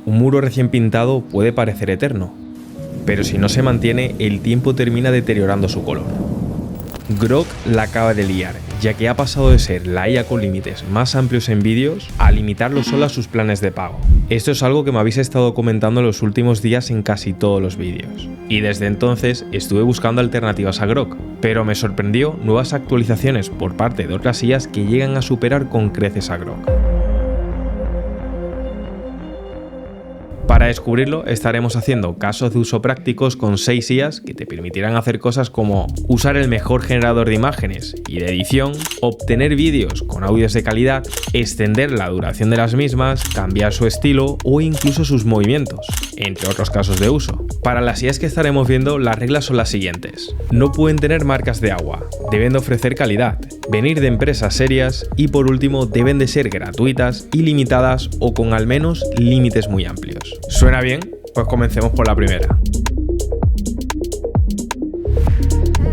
un muro recién pintado puede parecer eterno, pero si no se mantiene, el tiempo termina deteriorando su color. Grok la acaba de liar, ya que ha pasado de ser la IA con límites más amplios en vídeos a limitarlo solo a sus planes de pago. Esto es algo que me habéis estado comentando en los últimos días en casi todos los vídeos, y desde entonces estuve buscando alternativas a Grok, pero me sorprendió nuevas actualizaciones por parte de otras IAs que llegan a superar con creces a Grok. Para descubrirlo, estaremos haciendo casos de uso prácticos con 6 IAs que te permitirán hacer cosas como usar el mejor generador de imágenes y de edición, obtener vídeos con audios de calidad, extender la duración de las mismas, cambiar su estilo o incluso sus movimientos, entre otros casos de uso. Para las IAs que estaremos viendo, las reglas son las siguientes. No pueden tener marcas de agua, deben de ofrecer calidad, venir de empresas serias y por último deben de ser gratuitas, ilimitadas o con al menos límites muy amplios. ¿Suena bien? Pues comencemos por la primera.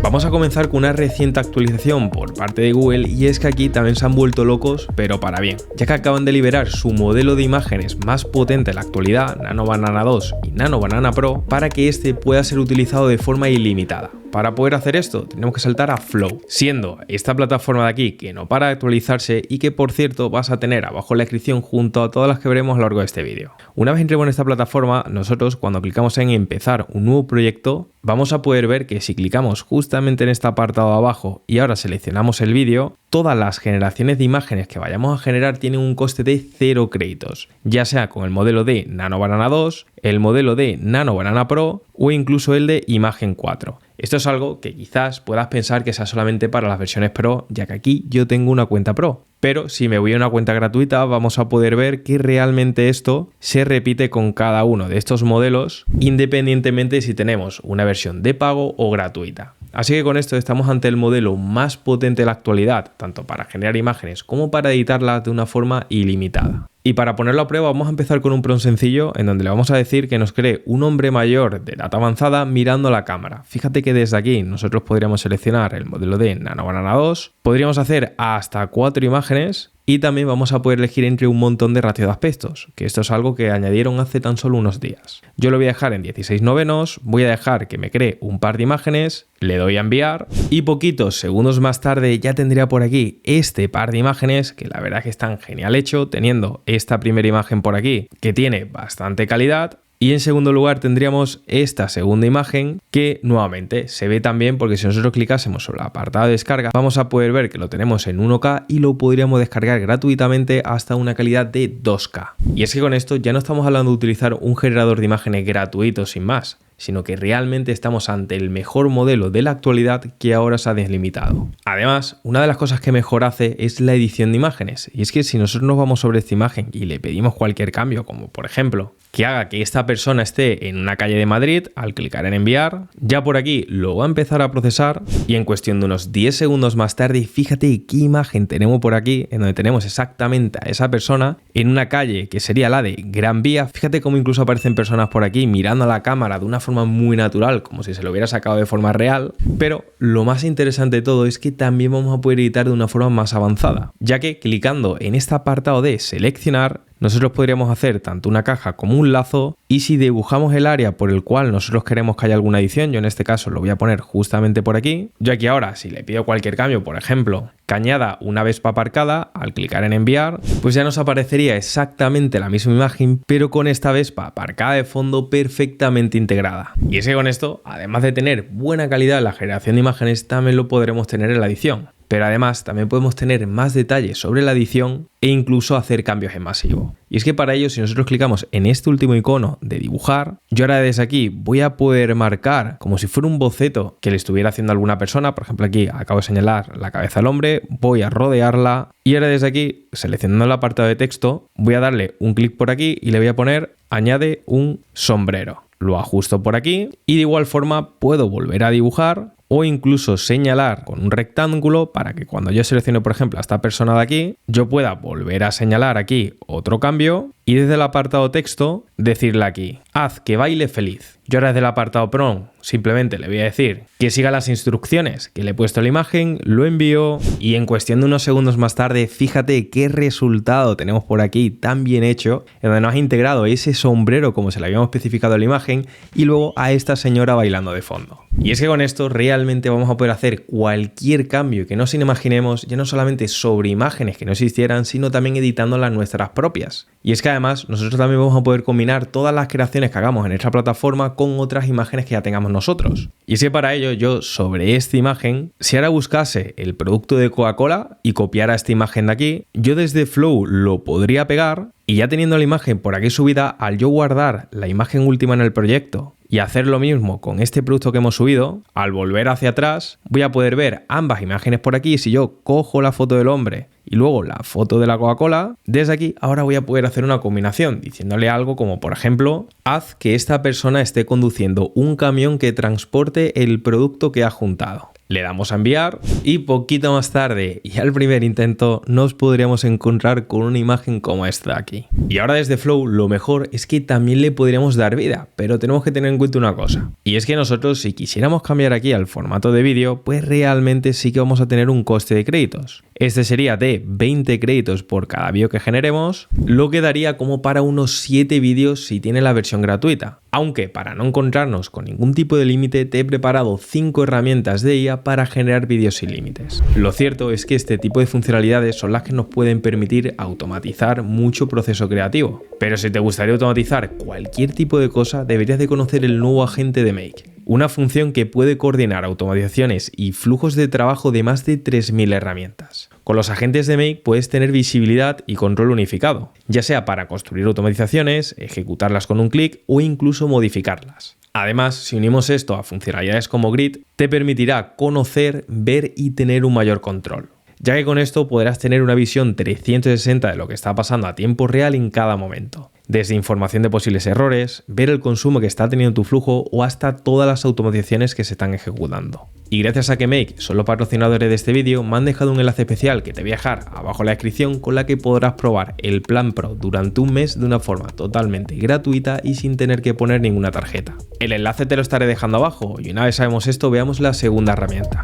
Vamos a comenzar con una reciente actualización por parte de Google y es que aquí también se han vuelto locos, pero para bien, ya que acaban de liberar su modelo de imágenes más potente en la actualidad, Nano Banana 2 y Nano Banana Pro, para que este pueda ser utilizado de forma ilimitada. Para poder hacer esto tenemos que saltar a Flow, siendo esta plataforma de aquí que no para de actualizarse y que por cierto vas a tener abajo en la descripción junto a todas las que veremos a lo largo de este vídeo. Una vez entremos en esta plataforma, nosotros cuando clicamos en empezar un nuevo proyecto vamos a poder ver que si clicamos justamente en este apartado de abajo y ahora seleccionamos el vídeo, todas las generaciones de imágenes que vayamos a generar tienen un coste de 0 créditos, ya sea con el modelo de Nano Banana 2, el modelo de Nano Banana Pro o incluso el de Imagen 4. Esto es algo que quizás puedas pensar que sea solamente para las versiones Pro, ya que aquí yo tengo una cuenta Pro. Pero si me voy a una cuenta gratuita vamos a poder ver que realmente esto se repite con cada uno de estos modelos, independientemente si tenemos una versión de pago o gratuita. Así que con esto estamos ante el modelo más potente de la actualidad, tanto para generar imágenes como para editarlas de una forma ilimitada. Y para ponerlo a prueba vamos a empezar con un prompt sencillo en donde le vamos a decir que nos cree un hombre mayor de edad avanzada mirando la cámara. Fíjate que desde aquí nosotros podríamos seleccionar el modelo de Nano Banana 2, podríamos hacer hasta 4 imágenes y también vamos a poder elegir entre un montón de ratio de aspectos, que esto es algo que añadieron hace tan solo unos días. Yo lo voy a dejar en 16:9, voy a dejar que me cree un par de imágenes, le doy a enviar y poquitos segundos más tarde ya tendría por aquí este par de imágenes que la verdad que están genial hecho, teniendo esta primera imagen por aquí que tiene bastante calidad. Y en segundo lugar tendríamos esta segunda imagen que nuevamente se ve también porque si nosotros clicásemos sobre el apartado de descarga vamos a poder ver que lo tenemos en 1K y lo podríamos descargar gratuitamente hasta una calidad de 2K. Y es que con esto ya no estamos hablando de utilizar un generador de imágenes gratuito sin más, sino que realmente estamos ante el mejor modelo de la actualidad que ahora se ha deslimitado. Además, una de las cosas que mejor hace es la edición de imágenes, y es que si nosotros nos vamos sobre esta imagen y le pedimos cualquier cambio, como por ejemplo que haga que esta persona esté en una calle de Madrid, al clicar en enviar, ya por aquí lo va a empezar a procesar y en cuestión de unos 10 segundos más tarde, fíjate qué imagen tenemos por aquí, en donde tenemos exactamente a esa persona en una calle que sería la de Gran Vía. Fíjate cómo incluso aparecen personas por aquí mirando a la cámara de una forma muy natural, como si se lo hubiera sacado de forma real, pero lo más interesante de todo es que también vamos a poder editar de una forma más avanzada, ya que clicando en este apartado de seleccionar, nosotros podríamos hacer tanto una caja como un lazo y si dibujamos el área por el cual nosotros queremos que haya alguna edición, yo en este caso lo voy a poner justamente por aquí, yo aquí ahora si le pido cualquier cambio, por ejemplo, que añada una Vespa aparcada, al clicar en enviar, pues ya nos aparecería exactamente la misma imagen, pero con esta Vespa aparcada de fondo perfectamente integrada. Y es que con esto, además de tener buena calidad en la generación de imágenes, también lo podremos tener en la edición. Pero además también podemos tener más detalles sobre la edición e incluso hacer cambios en masivo. Y es que para ello, si nosotros clicamos en este último icono de dibujar, yo ahora desde aquí voy a poder marcar como si fuera un boceto que le estuviera haciendo a alguna persona. Por ejemplo, aquí acabo de señalar la cabeza del hombre, voy a rodearla y ahora desde aquí, seleccionando el apartado de texto, voy a darle un clic por aquí y le voy a poner añade un sombrero. Lo ajusto por aquí y de igual forma puedo volver a dibujar o incluso señalar con un rectángulo para que cuando yo seleccione, por ejemplo, a esta persona de aquí, yo pueda volver a señalar aquí otro cambio y desde el apartado texto decirle aquí, haz que baile feliz. Yo ahora desde el apartado prompt simplemente le voy a decir que siga las instrucciones que le he puesto a la imagen, lo envío y en cuestión de unos segundos más tarde, fíjate qué resultado tenemos por aquí tan bien hecho, en donde nos ha integrado ese sombrero como se le habíamos especificado en la imagen y luego a esta señora bailando de fondo. Y es que con esto realmente vamos a poder hacer cualquier cambio que nos imaginemos, ya no solamente sobre imágenes que no existieran, sino también editándolas nuestras propias. Y es que además nosotros también vamos a poder combinar todas las creaciones que hagamos en esta plataforma con otras imágenes que ya tengamos nosotros. Y es que para ello yo sobre esta imagen, si ahora buscase el producto de Coca-Cola y copiara esta imagen de aquí, yo desde Flow lo podría pegar y ya teniendo la imagen por aquí subida, al yo guardar la imagen última en el proyecto y hacer lo mismo con este producto que hemos subido, al volver hacia atrás voy a poder ver ambas imágenes por aquí. Si yo cojo la foto del hombre y luego la foto de la Coca-Cola, desde aquí ahora voy a poder hacer una combinación diciéndole algo como por ejemplo, haz que esta persona esté conduciendo un camión que transporte el producto que ha juntado. Le damos a enviar y poquito más tarde y al primer intento nos podríamos encontrar con una imagen como esta de aquí. Y ahora desde Flow lo mejor es que también le podríamos dar vida, pero tenemos que tener en cuenta una cosa. Y es que nosotros si quisiéramos cambiar aquí al formato de vídeo, pues realmente sí que vamos a tener un coste de créditos. Este sería de 20 créditos por cada vídeo que generemos, lo que daría como para unos 7 vídeos si tiene la versión gratuita. Aunque para no encontrarnos con ningún tipo de límite te he preparado 5 herramientas de IA para generar vídeos sin límites. Lo cierto es que este tipo de funcionalidades son las que nos pueden permitir automatizar mucho proceso creativo. Pero si te gustaría automatizar cualquier tipo de cosa, deberías de conocer el nuevo agente de Make. Una función que puede coordinar automatizaciones y flujos de trabajo de más de 3000 herramientas. Con los agentes de Make puedes tener visibilidad y control unificado, ya sea para construir automatizaciones, ejecutarlas con un clic o incluso modificarlas. Además, si unimos esto a funcionalidades como Grid, te permitirá conocer, ver y tener un mayor control, ya que con esto podrás tener una visión 360 de lo que está pasando a tiempo real en cada momento. Desde información de posibles errores, ver el consumo que está teniendo tu flujo o hasta todas las automatizaciones que se están ejecutando. Y gracias a que Make son los patrocinadores de este vídeo, me han dejado un enlace especial que te voy a dejar abajo en la descripción con la que podrás probar el plan Pro durante un mes de una forma totalmente gratuita y sin tener que poner ninguna tarjeta. El enlace te lo estaré dejando abajo y una vez sabemos esto, veamos la segunda herramienta.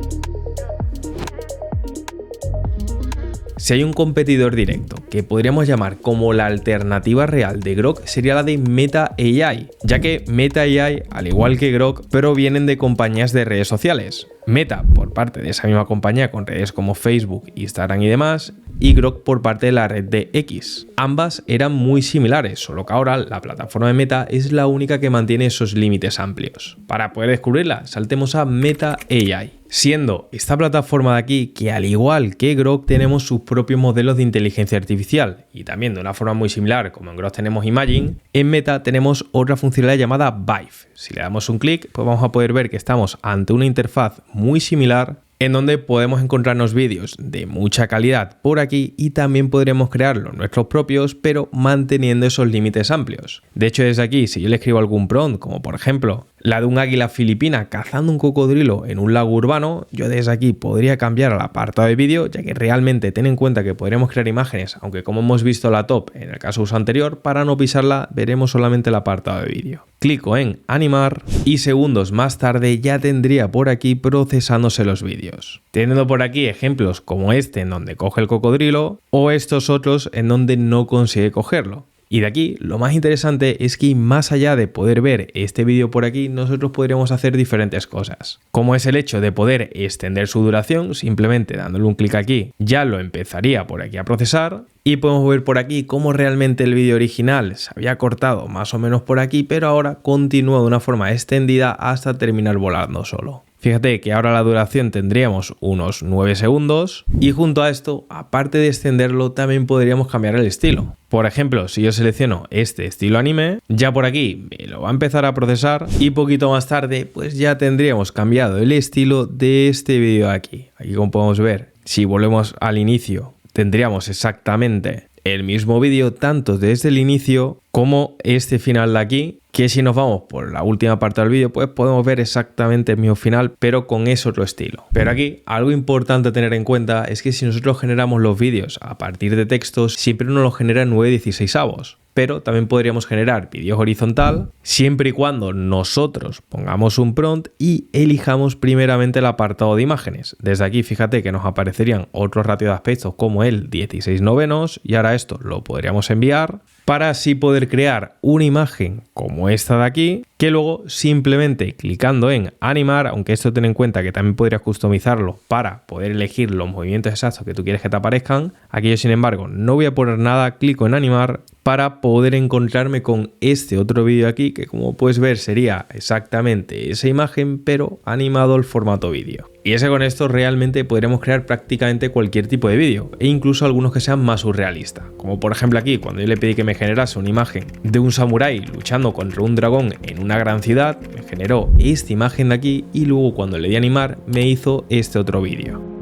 Si hay un competidor directo que podríamos llamar como la alternativa real de Grok, sería la de Meta AI, ya que Meta AI, al igual que Grok, provienen de compañías de redes sociales. Meta por parte de esa misma compañía con redes como Facebook, Instagram y demás, y Grok por parte de la red de X. Ambas eran muy similares, solo que ahora la plataforma de Meta es la única que mantiene esos límites amplios. Para poder descubrirla, saltemos a Meta AI. Siendo esta plataforma de aquí que al igual que Grok tenemos sus propios modelos de inteligencia artificial y también de una forma muy similar como en Grok tenemos Imagen, en Meta tenemos otra funcionalidad llamada Vive. Si le damos un clic pues vamos a poder ver que estamos ante una interfaz muy similar en donde podemos encontrarnos vídeos de mucha calidad por aquí y también podremos crear los nuestros propios pero manteniendo esos límites amplios. De hecho desde aquí si yo le escribo algún prompt como por ejemplo la de un águila filipina cazando un cocodrilo en un lago urbano, yo desde aquí podría cambiar al apartado de vídeo, ya que realmente ten en cuenta que podremos crear imágenes, aunque como hemos visto la top en el caso uso anterior, para no pisarla veremos solamente el apartado de vídeo. Clico en animar y segundos más tarde ya tendría por aquí procesándose los vídeos. Teniendo por aquí ejemplos como este en donde coge el cocodrilo o estos otros en donde no consigue cogerlo. Y de aquí lo más interesante es que más allá de poder ver este vídeo por aquí, nosotros podríamos hacer diferentes cosas. Como es el hecho de poder extender su duración, simplemente dándole un clic aquí, ya lo empezaría por aquí a procesar. Y podemos ver por aquí cómo realmente el vídeo original se había cortado más o menos por aquí, pero ahora continúa de una forma extendida hasta terminar volando solo. Fíjate que ahora la duración tendríamos unos 9 segundos y junto a esto, aparte de extenderlo, también podríamos cambiar el estilo. Por ejemplo, si yo selecciono este estilo anime, ya por aquí me lo va a empezar a procesar y poquito más tarde pues ya tendríamos cambiado el estilo de este vídeo de aquí. Aquí como podemos ver, si volvemos al inicio, tendríamos exactamente el mismo vídeo tanto desde el inicio como este final de aquí, que si nos vamos por la última parte del vídeo pues podemos ver exactamente el mismo final pero con ese otro estilo. Pero aquí algo importante a tener en cuenta es que si nosotros generamos los vídeos a partir de textos siempre nos los genera en 9/16avos. pero también podríamos generar vídeo horizontal siempre y cuando nosotros pongamos un prompt y elijamos primeramente el apartado de imágenes. Desde aquí fíjate que nos aparecerían otros ratios de aspectos como el 16/9 y ahora esto lo podríamos enviar para así poder crear una imagen como esta de aquí, que luego simplemente clicando en animar, aunque esto ten en cuenta que también podrías customizarlo para poder elegir los movimientos exactos que tú quieres que te aparezcan. Aquí yo sin embargo no voy a poner nada, clico en animar para poder encontrarme con este otro vídeo aquí que como puedes ver sería exactamente esa imagen pero animado al formato vídeo. Y es que con esto realmente podríamos crear prácticamente cualquier tipo de vídeo e incluso algunos que sean más surrealistas. Como por ejemplo aquí cuando yo le pedí que me generase una imagen de un samurái luchando contra un dragón en una gran ciudad, me generó esta imagen de aquí y luego cuando le di a animar me hizo este otro vídeo.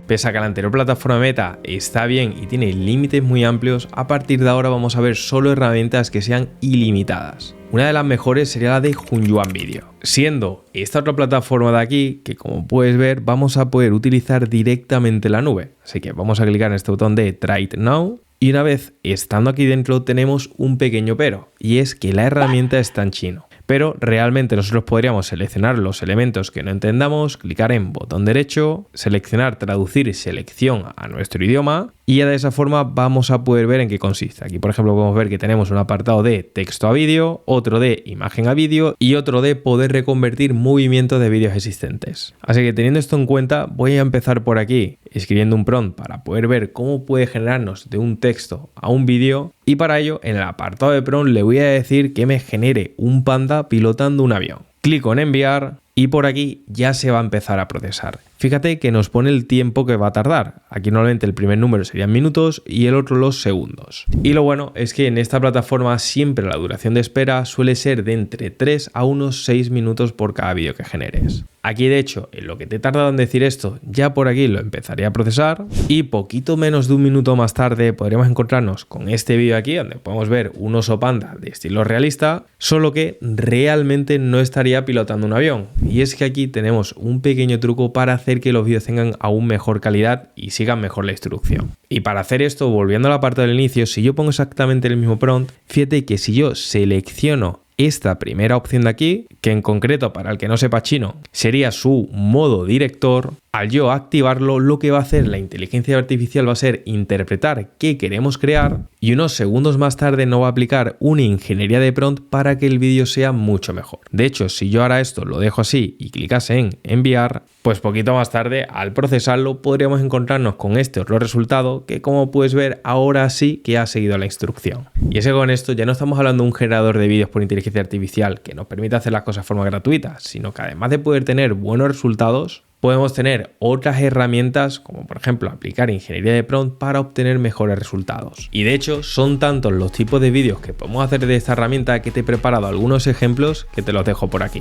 Pese a que la anterior plataforma Meta está bien y tiene límites muy amplios, a partir de ahora vamos a ver solo herramientas que sean ilimitadas. Una de las mejores sería la de Hunyuan Video, siendo esta otra plataforma de aquí que como puedes ver vamos a poder utilizar directamente la nube. Así que vamos a clicar en este botón de Try It Now y una vez estando aquí dentro tenemos un pequeño pero y es que la herramienta está en chino. Pero realmente nosotros podríamos seleccionar los elementos que no entendamos, clicar en botón derecho, seleccionar traducir selección a nuestro idioma y ya de esa forma vamos a poder ver en qué consiste. Aquí por ejemplo podemos ver que tenemos un apartado de texto a vídeo, otro de imagen a vídeo y otro de poder reconvertir movimientos de vídeos existentes. Así que teniendo esto en cuenta voy a empezar por aquí escribiendo un prompt para poder ver cómo puede generarnos de un texto a un vídeo y para ello en el apartado de prompt le voy a decir que me genere un panda pilotando un avión. Clico en enviar y por aquí ya se va a empezar a procesar. Fíjate que nos pone el tiempo que va a tardar. Aquí normalmente el primer número serían minutos y el otro los segundos. Y lo bueno es que en esta plataforma siempre la duración de espera suele ser de entre 3 a unos 6 minutos por cada vídeo que generes. Aquí de hecho, en lo que te he tardado en decir esto, ya por aquí lo empezaría a procesar y poquito menos de un minuto más tarde podríamos encontrarnos con este vídeo aquí donde podemos ver un oso panda de estilo realista, solo que realmente no estaría pilotando un avión. Y es que aquí tenemos un pequeño truco para hacer que los vídeos tengan aún mejor calidad y sigan mejor la instrucción. Y para hacer esto, volviendo a la parte del inicio, si yo pongo exactamente el mismo prompt, fíjate que si yo selecciono esta primera opción de aquí, que en concreto para el que no sepa chino sería su modo director, al yo activarlo lo que va a hacer la inteligencia artificial va a ser interpretar qué queremos crear y unos segundos más tarde no va a aplicar una ingeniería de prompt para que el vídeo sea mucho mejor. De hecho, si yo ahora esto lo dejo así y clicase en enviar, pues poquito más tarde al procesarlo podríamos encontrarnos con este otro resultado que como puedes ver ahora sí que ha seguido la instrucción. Y es que con esto ya no estamos hablando de un generador de vídeos por inteligencia artificial que nos permite hacer las cosas de forma gratuita, sino que además de poder tener buenos resultados, podemos tener otras herramientas como por ejemplo aplicar ingeniería de prompt para obtener mejores resultados. Y de hecho son tantos los tipos de vídeos que podemos hacer de esta herramienta que te he preparado algunos ejemplos que te los dejo por aquí.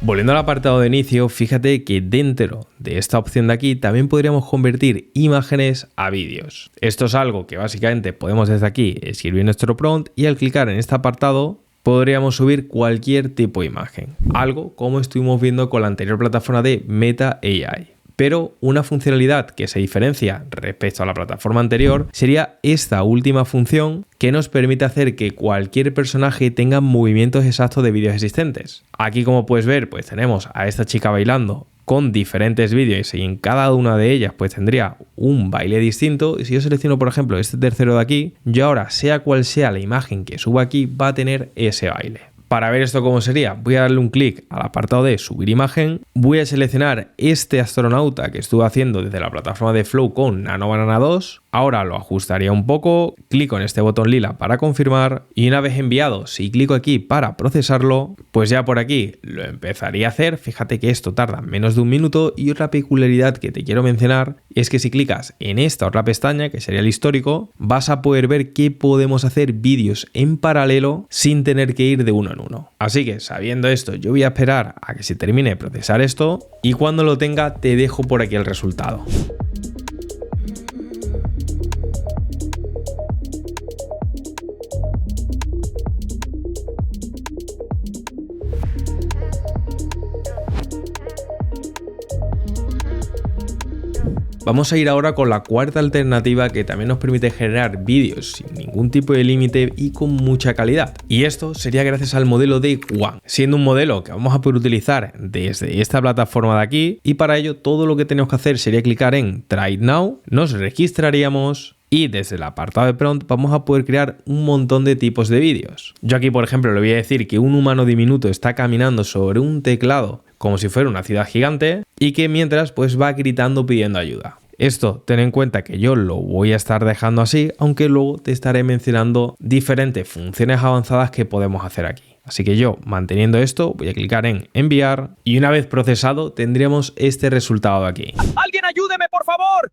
Volviendo al apartado de inicio, fíjate que dentro de esta opción de aquí también podríamos convertir imágenes a vídeos. Esto es algo que básicamente podemos desde aquí escribir nuestro prompt y al clicar en este apartado podríamos subir cualquier tipo de imagen. Algo como estuvimos viendo con la anterior plataforma de Meta AI. Pero una funcionalidad que se diferencia respecto a la plataforma anterior sería esta última función que nos permite hacer que cualquier personaje tenga movimientos exactos de vídeos existentes. Aquí como puedes ver pues tenemos a esta chica bailando con diferentes vídeos y en cada una de ellas pues tendría un baile distinto y si yo selecciono por ejemplo este tercero de aquí, yo ahora sea cual sea la imagen que suba aquí va a tener ese baile. Para ver esto cómo sería, voy a darle un clic al apartado de subir imagen, voy a seleccionar este astronauta que estuve haciendo desde la plataforma de Flow con Nano Banana 2, Ahora lo ajustaría un poco, clico en este botón lila para confirmar y una vez enviado, si clico aquí para procesarlo, pues ya por aquí lo empezaría a hacer. Fíjate que esto tarda menos de un minuto y otra peculiaridad que te quiero mencionar es que si clicas en esta otra pestaña, que sería el histórico, vas a poder ver que podemos hacer vídeos en paralelo sin tener que ir de uno en uno. Así que sabiendo esto, yo voy a esperar a que se termine de procesar esto y cuando lo tenga te dejo por aquí el resultado. Vamos a ir ahora con la cuarta alternativa que también nos permite generar vídeos sin ningún tipo de límite y con mucha calidad. Y esto sería gracias al modelo de One, siendo un modelo que vamos a poder utilizar desde esta plataforma de aquí y para ello todo lo que tenemos que hacer sería clicar en Try Now, nos registraríamos y desde el apartado de prompt vamos a poder crear un montón de tipos de vídeos. Yo aquí por ejemplo le voy a decir que un humano diminuto está caminando sobre un teclado como si fuera una ciudad gigante y que mientras pues va gritando pidiendo ayuda. Esto, ten en cuenta que yo lo voy a estar dejando así, aunque luego te estaré mencionando diferentes funciones avanzadas que podemos hacer aquí. Así que yo, manteniendo esto, voy a clicar en enviar y una vez procesado tendremos este resultado de aquí. ¡Alguien ayúdeme, por favor!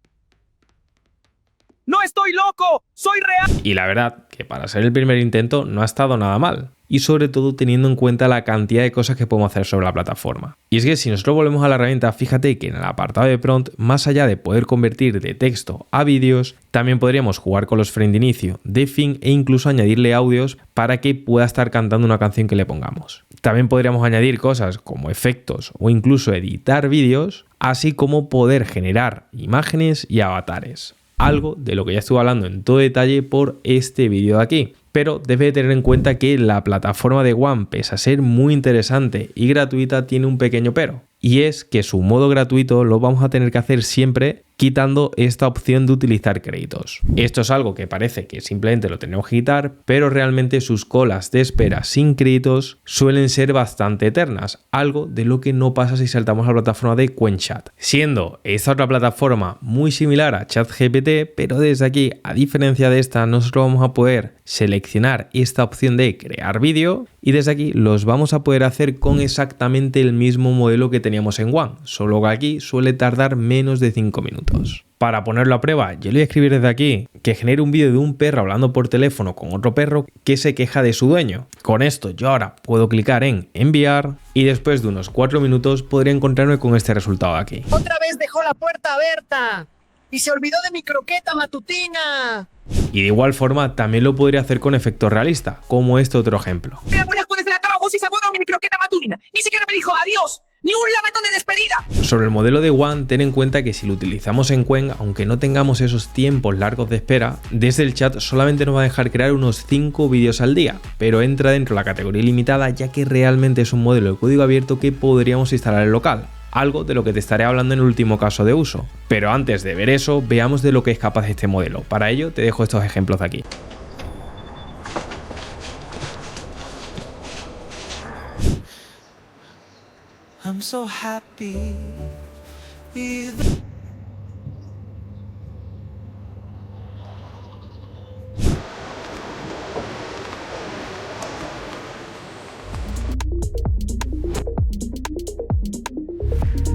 ¡No estoy loco! ¡Soy real! Y la verdad que para ser el primer intento no ha estado nada mal. Y sobre todo teniendo en cuenta la cantidad de cosas que podemos hacer sobre la plataforma. Y es que si nosotros volvemos a la herramienta, fíjate que en el apartado de prompt, más allá de poder convertir de texto a vídeos, también podríamos jugar con los frames de inicio, de fin e incluso añadirle audios para que pueda estar cantando una canción que le pongamos. También podríamos añadir cosas como efectos o incluso editar vídeos, así como poder generar imágenes y avatares. Algo de lo que ya estuve hablando en todo detalle por este vídeo de aquí. Pero debe tener en cuenta que la plataforma de One, pese a ser muy interesante y gratuita, tiene un pequeño pero. Y es que su modo gratuito lo vamos a tener que hacer siempre quitando esta opción de utilizar créditos. Esto es algo que parece que simplemente lo tenemos que quitar, pero realmente sus colas de espera sin créditos suelen ser bastante eternas, algo de lo que no pasa si saltamos a la plataforma de QuenChat. Siendo esta otra plataforma muy similar a ChatGPT, pero desde aquí, a diferencia de esta, nosotros vamos a poder seleccionar esta opción de crear vídeo y desde aquí los vamos a poder hacer con exactamente el mismo modelo que teníamos en One, solo que aquí suele tardar menos de 5 minutos. Para ponerlo a prueba, yo le voy a escribir desde aquí que genere un vídeo de un perro hablando por teléfono con otro perro que se queja de su dueño. Con esto yo ahora puedo clicar en enviar y después de unos 4 minutos podría encontrarme con este resultado de aquí. ¡Otra vez dejó la puerta abierta! ¡Y se olvidó de mi croqueta matutina! Y de igual forma también lo podría hacer con efecto realista, como este otro ejemplo. ¡Me voy a poner la trabajo si se aburrió mi croqueta matutina! ¡Ni siquiera me dijo adiós! ¡Ni un lametón de despedida! Sobre el modelo de One, ten en cuenta que si lo utilizamos en Qwen, aunque no tengamos esos tiempos largos de espera, desde el chat solamente nos va a dejar crear unos 5 vídeos al día, pero entra dentro de la categoría ilimitada ya que realmente es un modelo de código abierto que podríamos instalar en local. Algo de lo que te estaré hablando en el último caso de uso. Pero antes de ver eso, veamos de lo que es capaz este modelo. Para ello te dejo estos ejemplos de aquí. I'm so happy with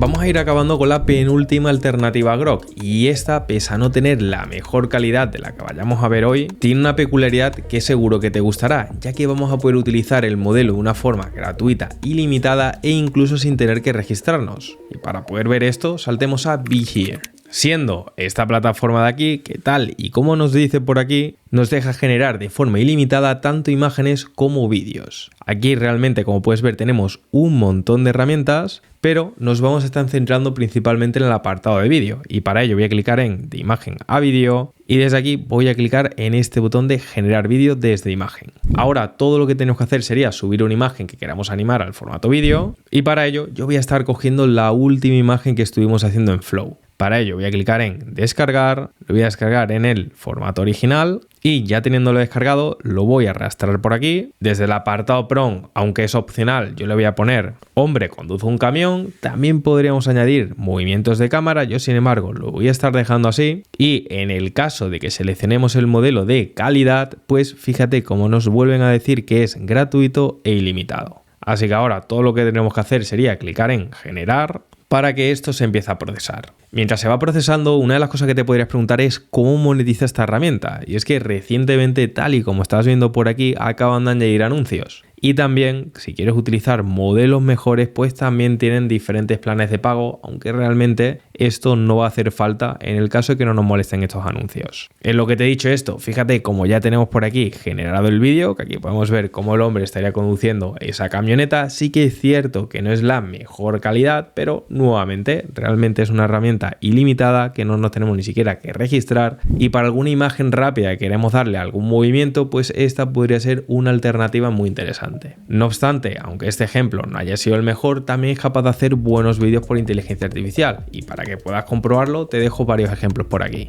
Vamos a ir acabando con la penúltima alternativa a Grok y esta, pese a no tener la mejor calidad de la que vayamos a ver hoy, tiene una peculiaridad que seguro que te gustará, ya que vamos a poder utilizar el modelo de una forma gratuita, ilimitada e incluso sin tener que registrarnos. Y para poder ver esto, saltemos a Be Here. Siendo esta plataforma de aquí, que tal y como nos dice por aquí, nos deja generar de forma ilimitada tanto imágenes como vídeos. Aquí realmente, como puedes ver, tenemos un montón de herramientas, pero nos vamos a estar centrando principalmente en el apartado de vídeo. Y para ello voy a clicar en de imagen a vídeo y desde aquí voy a clicar en este botón de generar vídeo desde imagen. Ahora todo lo que tenemos que hacer sería subir una imagen que queramos animar al formato vídeo y para ello yo voy a estar cogiendo la última imagen que estuvimos haciendo en Flow. Para ello voy a clicar en descargar, lo voy a descargar en el formato original Y ya teniéndolo descargado, lo voy a arrastrar por aquí. Desde el apartado Prompt, aunque es opcional, yo le voy a poner hombre conduce un camión. También podríamos añadir movimientos de cámara, yo sin embargo lo voy a estar dejando así. Y en el caso de que seleccionemos el modelo de calidad, pues fíjate cómo nos vuelven a decir que es gratuito e ilimitado. Así que ahora todo lo que tenemos que hacer sería clicar en generar para que esto se empiece a procesar. Mientras se va procesando, una de las cosas que te podrías preguntar es cómo monetiza esta herramienta. Y es que recientemente, tal y como estás viendo por aquí, acaban de añadir anuncios. Y también, si quieres utilizar modelos mejores, pues también tienen diferentes planes de pago, aunque realmente esto no va a hacer falta en el caso de que no nos molesten estos anuncios. En lo que te he dicho esto, fíjate como ya tenemos por aquí generado el vídeo, que aquí podemos ver cómo el hombre estaría conduciendo esa camioneta. Sí que es cierto que no es la mejor calidad, pero nuevamente, realmente es una herramienta ilimitada que no nos tenemos ni siquiera que registrar, y para alguna imagen rápida que queremos darle algún movimiento, pues esta podría ser una alternativa muy interesante. No obstante, aunque este ejemplo no haya sido el mejor, también es capaz de hacer buenos vídeos por inteligencia artificial, y para que puedas comprobarlo te dejo varios ejemplos por aquí.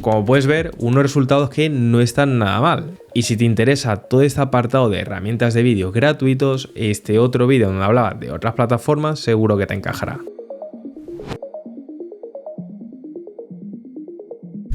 Como puedes ver, unos resultados que no están nada mal. Y si te interesa todo este apartado de herramientas de vídeo gratuitos, este otro vídeo donde hablaba de otras plataformas seguro que te encajará.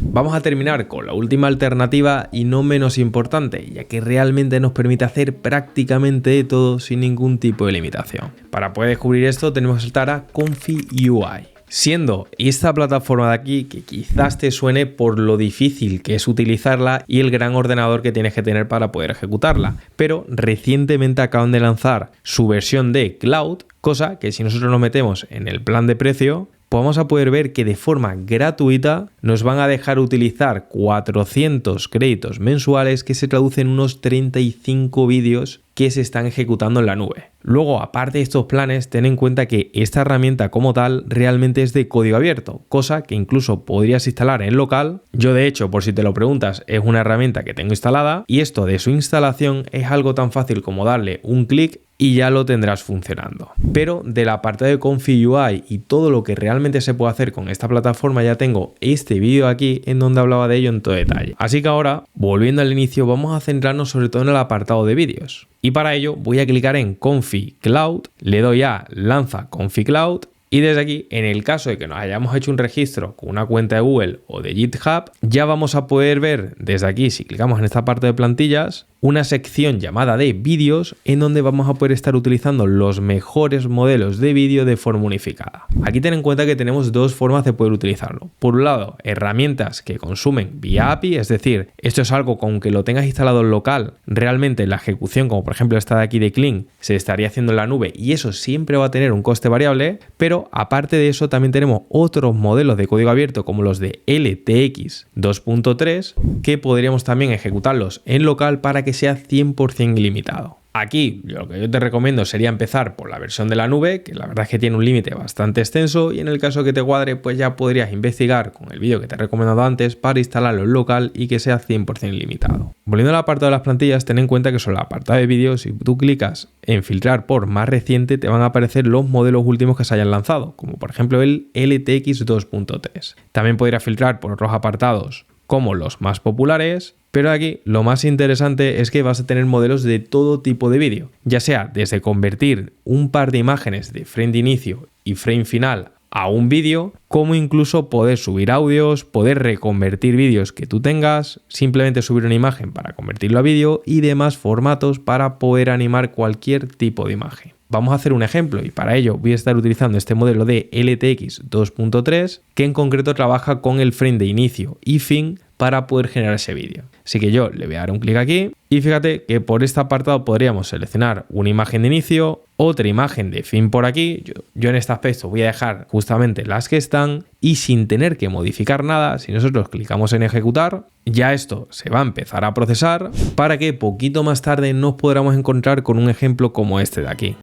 Vamos a terminar con la última alternativa y no menos importante, ya que realmente nos permite hacer prácticamente de todo sin ningún tipo de limitación. Para poder descubrir esto tenemos que saltar a ComfyUI. Siendo esta plataforma de aquí que quizás te suene por lo difícil que es utilizarla y el gran ordenador que tienes que tener para poder ejecutarla, pero recientemente acaban de lanzar su versión de Cloud, cosa que si nosotros nos metemos en el plan de precio, pues vamos a poder ver que de forma gratuita nos van a dejar utilizar 400 créditos mensuales, que se traducen en unos 35 vídeos que se están ejecutando en la nube. Luego, aparte de estos planes, ten en cuenta que esta herramienta como tal realmente es de código abierto, cosa que incluso podrías instalar en local. Yo de hecho, por si te lo preguntas, es una herramienta que tengo instalada, y esto de su instalación es algo tan fácil como darle un clic y ya lo tendrás funcionando. Pero del apartado de ComfyUI y todo lo que realmente se puede hacer con esta plataforma, ya tengo este vídeo aquí en donde hablaba de ello en todo detalle. Así que ahora, volviendo al inicio, vamos a centrarnos sobre todo en el apartado de vídeos. Y para ello voy a clicar en Comfy Cloud, le doy a Lanza Comfy Cloud, y desde aquí, en el caso de que nos hayamos hecho un registro con una cuenta de Google o de GitHub, ya vamos a poder ver desde aquí, si clicamos en esta parte de plantillas, una sección llamada de vídeos, en donde vamos a poder estar utilizando los mejores modelos de vídeo de forma unificada. Aquí ten en cuenta que tenemos dos formas de poder utilizarlo. Por un lado, herramientas que consumen vía API, es decir, esto es algo con que lo tengas instalado en local, realmente la ejecución, como por ejemplo esta de aquí de Kling, se estaría haciendo en la nube, y eso siempre va a tener un coste variable. Pero aparte de eso, también tenemos otros modelos de código abierto como los de LTX 2.3, que podríamos también ejecutarlos en local para que sea 100% ilimitado. Aquí lo que yo te recomiendo sería empezar por la versión de la nube, que la verdad es que tiene un límite bastante extenso, y en el caso que te cuadre, pues ya podrías investigar con el vídeo que te he recomendado antes para instalarlo en local y que sea 100% ilimitado. Volviendo al apartado de las plantillas, ten en cuenta que sobre el apartado de vídeos, si tú clicas en filtrar por más reciente, te van a aparecer los modelos últimos que se hayan lanzado, como por ejemplo el LTX 2.3. También podrías filtrar por otros apartados como los más populares, pero aquí lo más interesante es que vas a tener modelos de todo tipo de vídeo, ya sea desde convertir un par de imágenes de frame de inicio y frame final a un vídeo, como incluso poder subir audios, poder reconvertir vídeos que tú tengas, simplemente subir una imagen para convertirlo a vídeo y demás formatos para poder animar cualquier tipo de imagen. Vamos a hacer un ejemplo, y para ello voy a estar utilizando este modelo de LTX 2.3, que en concreto trabaja con el frame de inicio y fin para poder generar ese vídeo. Así que yo le voy a dar un clic aquí y fíjate que por este apartado podríamos seleccionar una imagen de inicio, otra imagen de fin por aquí. Yo en este aspecto voy a dejar justamente las que están y sin tener que modificar nada, si nosotros clicamos en ejecutar, ya esto se va a empezar a procesar para que poquito más tarde nos podamos encontrar con un ejemplo como este de aquí.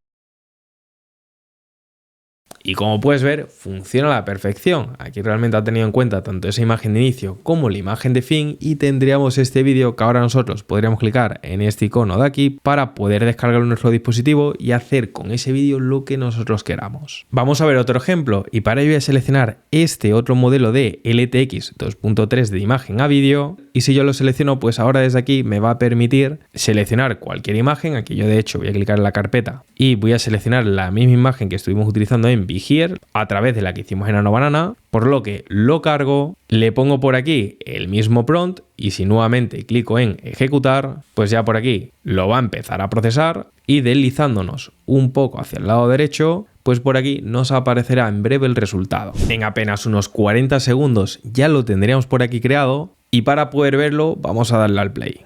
Y como puedes ver, funciona a la perfección. Aquí realmente ha tenido en cuenta tanto esa imagen de inicio como la imagen de fin y tendríamos este vídeo que ahora nosotros podríamos clicar en este icono de aquí para poder descargarlo en nuestro dispositivo y hacer con ese vídeo lo que nosotros queramos. Vamos a ver otro ejemplo y para ello voy a seleccionar este otro modelo de LTX 2.3 de imagen a vídeo y si yo lo selecciono, pues ahora desde aquí me va a permitir seleccionar cualquier imagen. Aquí yo de hecho voy a clicar en la carpeta y voy a seleccionar la misma imagen que estuvimos utilizando en Be Here a través de la que hicimos en Nano Banana, por lo que lo cargo, le pongo por aquí el mismo prompt y si nuevamente clico en ejecutar, pues ya por aquí lo va a empezar a procesar y deslizándonos un poco hacia el lado derecho, pues por aquí nos aparecerá en breve el resultado. En apenas unos 40 segundos ya lo tendríamos por aquí creado y para poder verlo vamos a darle al play.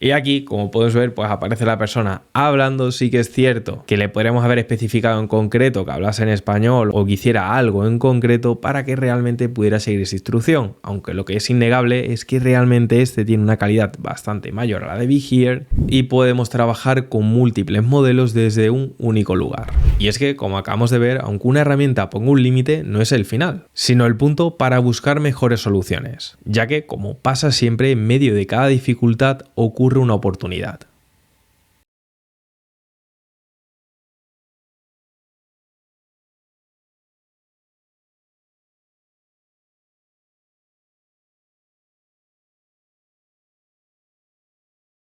Y aquí, como puedes ver, pues aparece la persona hablando. Sí que es cierto que le podríamos haber especificado en concreto que hablase en español o que hiciera algo en concreto para que realmente pudiera seguir esa instrucción, aunque lo que es innegable es que realmente este tiene una calidad bastante mayor a la de Be Here y podemos trabajar con múltiples modelos desde un único lugar. Y es que, como acabamos de ver, aunque una herramienta ponga un límite, no es el final, sino el punto para buscar mejores soluciones, ya que, como pasa siempre, en medio de cada dificultad ocurre una oportunidad.